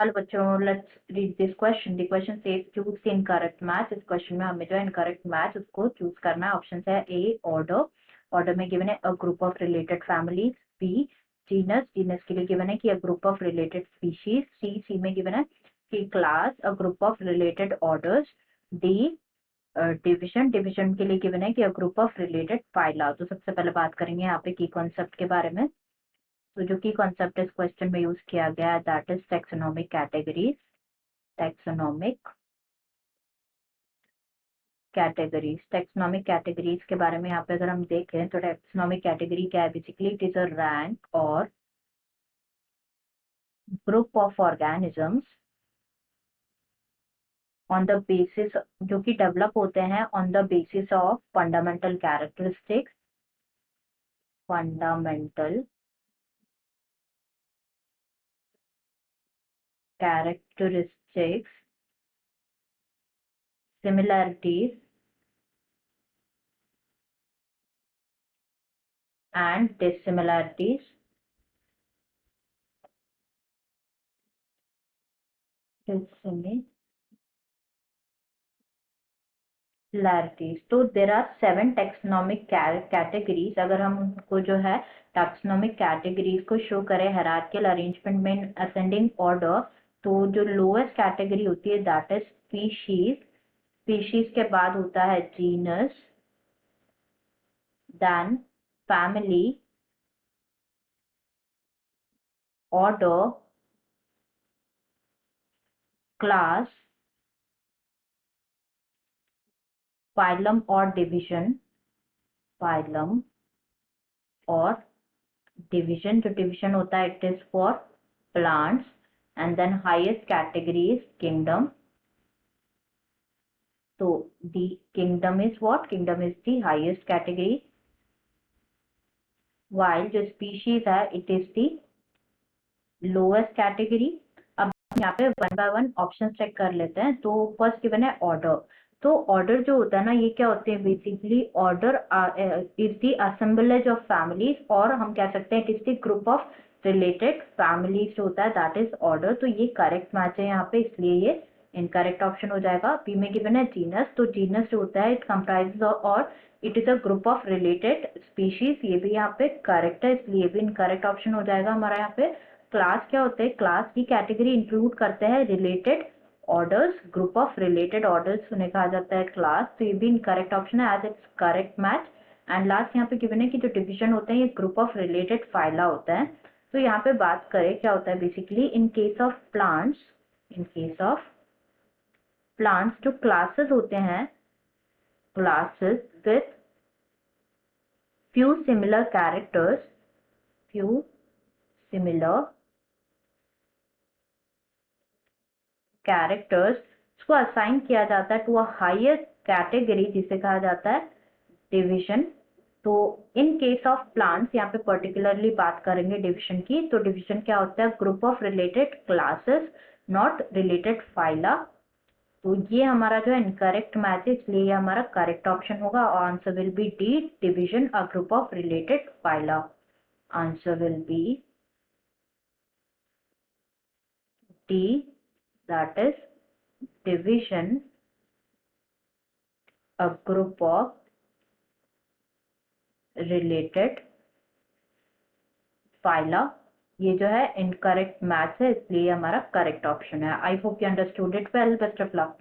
Hello बच्चों, let's read this question. The question says choose the incorrect match. इस question में हमें जो है इनकरेक्ट मैच उसको चूज करना है। ऑप्शन है ए ऑर्डर, ऑर्डर में गिवन है a group of related families. B genus, genus के लिए गिवन है कि a group of related species. C में गिवन है कि class, a group of related orders. D division, division के लिए गिवन है कि a group of related phyla. तो सबसे पहले बात करेंगे यहाँ पे की कॉन्सेप्ट के बारे में। तो जो की कॉन्सेप्ट इस क्वेश्चन में यूज किया गया है that is taxonomic categories. Taxonomic categories, taxonomic categories के बारे में यहाँ पे अगर हम देखें तो टैक्सोनॉमिक कैटेगरी क्या है, basically it is a rank or group of organisms on the basis, जो कि डेवलप होते हैं on the basis of fundamental characteristics, fundamental characteristics, similarities and dissimilarities, similarities। तो देर आर 7 टैक्सोनॉमिक कैटेगरीज। अगर हम उनको जो है टैक्सोनॉमिक कैटेगरीज को शो करें हायरार्किकल अरेंजमेंट में असेंडिंग ऑर्डर, तो जो लोएस्ट कैटेगरी होती है दैट इज स्पीशीज। स्पीशीज के बाद होता है genus, then family, order, class, phylum और डिवीजन, फाइलम और डिवीजन। जो डिवीजन होता है it is for plants. And then highest category is kingdom. तो the kingdom is what, kingdom is the highest category, while जो स्पीशीज है it is the lowest category. अब यहाँ पे one by one option check कर लेते हैं। तो फर्स्ट गिवन है ऑर्डर। तो ऑर्डर जो होता है ना, ये क्या होते हैं, basically order is the assemblage of families, और हम कह सकते हैं it is the group of related families जो होता है दैट इज ऑर्डर। तो ये करेक्ट मैच है यहाँ पे, इसलिए ये इनकरेक्ट ऑप्शन हो जाएगा। बी में गिवन है जीनस। तो जीनस जो होता है इट कंप्राइजेज और it is a group of related species. ये भी यहाँ पे करेक्ट है, इसलिए भी इनकरेक्ट ऑप्शन हो जाएगा हमारा यहाँ पे। क्लास क्या होते हैं, क्लास की कैटेगरी इंक्लूड करते हैं related orders, group of related orders उन्हें कहा जाता है क्लास। तो ये भी इनकरेक्ट ऑप्शन है as it's correct match. And last यहाँ पे गिवन है कि जो डिवीजन होते हैं ये ग्रुप ऑफ रिलेटेड फाइला होता है। तो यहाँ पे बात करें क्या होता है, basically in case of plants, in case of plants जो क्लासेस होते हैं, classes with few similar characters, few similar characters, इसको असाइन किया जाता है टू अ हायर कैटेगरी जिसे कहा जाता है डिवीजन। तो इन केस ऑफ प्लांट्स यहाँ पे पर्टिकुलरली बात करेंगे डिवीजन की। तो डिवीजन क्या होता है, group of related classes, not related phyla. तो ये हमारा जो है इनकरेक्ट मैच है, इसलिए ये हमारा करेक्ट ऑप्शन होगा। और answer will be D, division a group of related phyla. Answer will be D, that is division a group of related phyla। ये जो है इनकरेक्ट मैच है, इसलिए हमारा करेक्ट ऑप्शन है। I hope you understood it well. Best of luck.